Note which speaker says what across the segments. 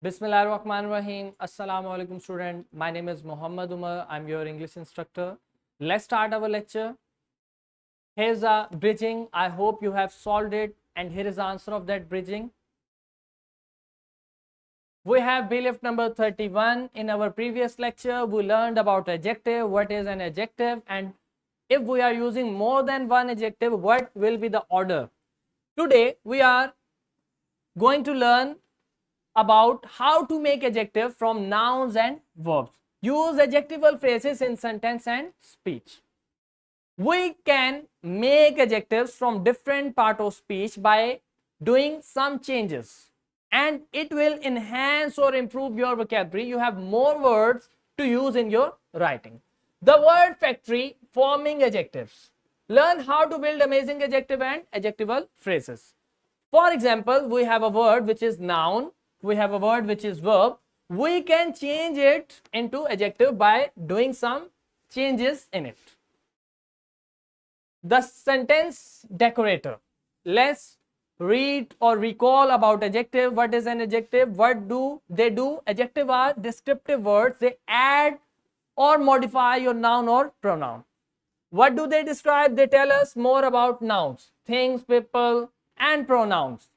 Speaker 1: Bismillahirrahmanirrahim. Assalamu alaikum student. My name is Muhammad Umar. I'm your English instructor. Let's start our lecture. Here's a bridging. I hope you have solved it, and here is the answer of that bridging. We have belief number 31. In our previous lecture, we learned about adjective, what is an adjective, and if we are using more than one adjective, what will be the order. Today, we are going to learn about how to make adjective from nouns and verbs. Use adjectival phrases in sentence and speech. We can make adjectives from different part of speech by doing some changes, and it will enhance or improve your vocabulary. You have more words to use in your writing. The word factory forming adjectives. Learn how to build amazing adjective and adjectival phrases. For example, we have a word which is noun, we have a word which is verb. We can change it into adjective by doing some changes in it. The sentence decorator. Let's read or recall about adjective. What is an adjective? What do they do? Adjective are descriptive words. They add or modify your noun or pronoun. What do they describe? They tell us more about nouns, things, people, and pronouns.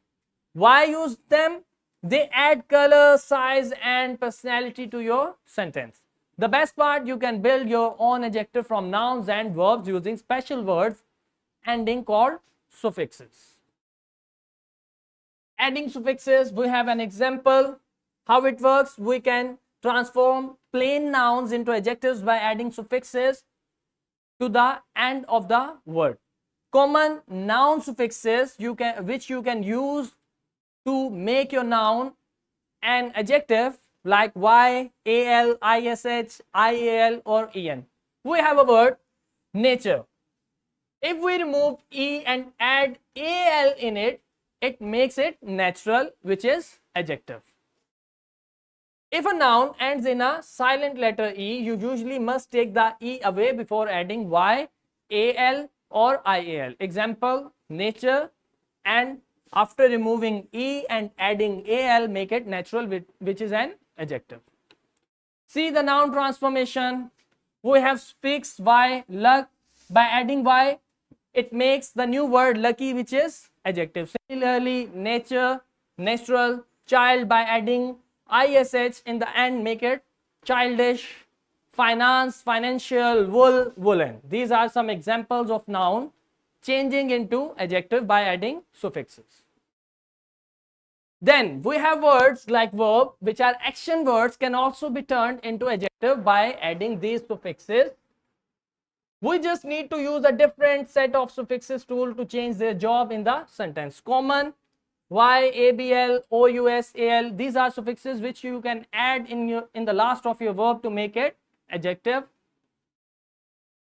Speaker 1: Why use them? They add color, size, and personality to your sentence. The best part, you can build your own adjective from nouns and verbs using special words ending called suffixes. Adding suffixes, we have an example. How it works, we can transform plain nouns into adjectives by adding suffixes to the end of the word. Common noun suffixes which you can use to make your noun an adjective like y, al, ish, ial or en. We have a word nature. If we remove e and add al in it, it makes it natural, which is adjective. If a noun ends in a silent letter e, you usually must take the e away before adding y, al or ial. Example, nature, and after removing e and adding al, make it natural, which is an adjective. See the noun transformation. We have suffix y, luck. By adding y, it makes the new word lucky, which is adjective. Similarly, nature, natural, child, by adding ish in the end, make it childish. Finance, financial, wool, woolen. These are some examples of noun changing into adjective by adding suffixes. Then we have words like verb, which are action words, can also be turned into adjective by adding these suffixes. We just need to use a different set of suffixes tool to change their job in the sentence. Common, y, abl, ous, al. These are suffixes which you can add in the last of your verb to make it adjective.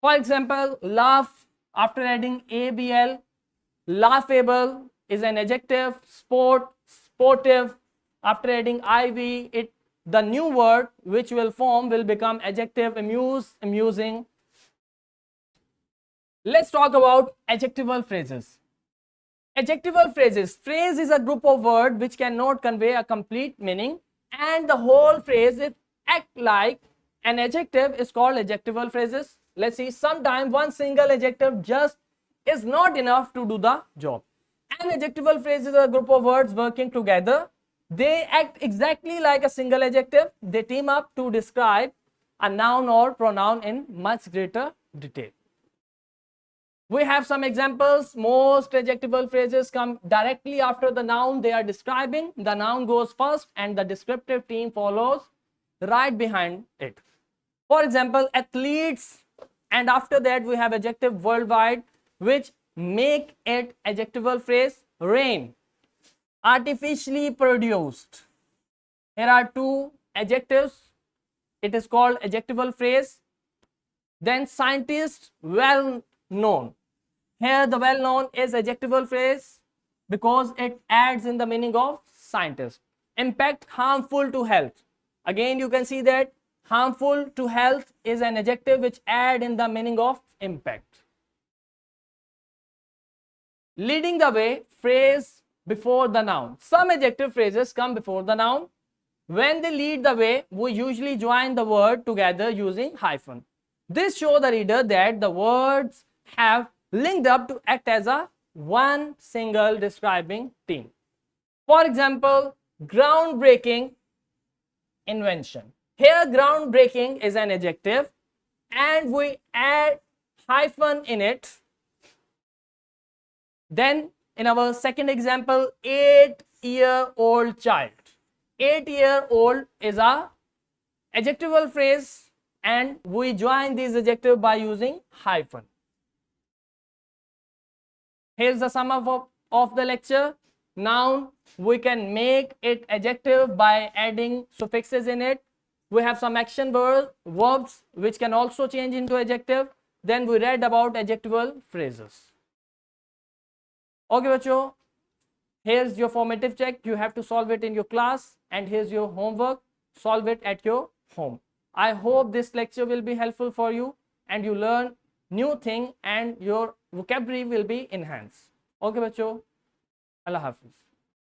Speaker 1: For example, laugh, after adding abl, laughable is an adjective. Sport, sportive, after adding iv, the new word which will form will become adjective. Amuse, amusing. Let's talk about adjectival phrases. Adjectival phrases. Phrase is a group of words which cannot convey a complete meaning, and the whole phrase, if act like an adjective, is called adjectival phrases. Let's see. Sometimes one single adjective just is not enough to do the job. An adjectival phrase is a group of words working together. They act exactly like a single adjective. They team up to describe a noun or pronoun in much greater detail. We have some examples. Most adjectival phrases come directly after the noun they are describing. The noun goes first and the descriptive team follows right behind it. For example, athletes, and after that we have adjective worldwide, which make it adjectival phrase. Rain, artificially produced. Here are two adjectives. It is called adjectival phrase. Then scientist, well known. Here the well known is adjectival phrase because it adds in the meaning of scientist. Impact, harmful to health. Again you can see that harmful to health is an adjective which add in the meaning of impact. Leading the way, phrase before the noun. Some adjective phrases come before the noun. When they lead the way, we usually join the word together using hyphen. This shows the reader that the words have linked up to act as a one single describing team. For example, groundbreaking invention. Here, groundbreaking is an adjective and we add hyphen in it. Then in our second example, 8-year-old child. 8-year-old is a adjectival phrase and we join these adjectives by using hyphen. Here's the sum of the lecture. Noun, we can make it adjective by adding suffixes in it. We have some action verbs which can also change into adjective. Then we read about adjectival phrases. Okay बच्चों, here's your formative check. You have to solve it in your class and here's your homework. Solve it at your home. I hope this lecture will be helpful for you and you learn new thing and your vocabulary will be enhanced. Okay बच्चों, Allah Hafiz.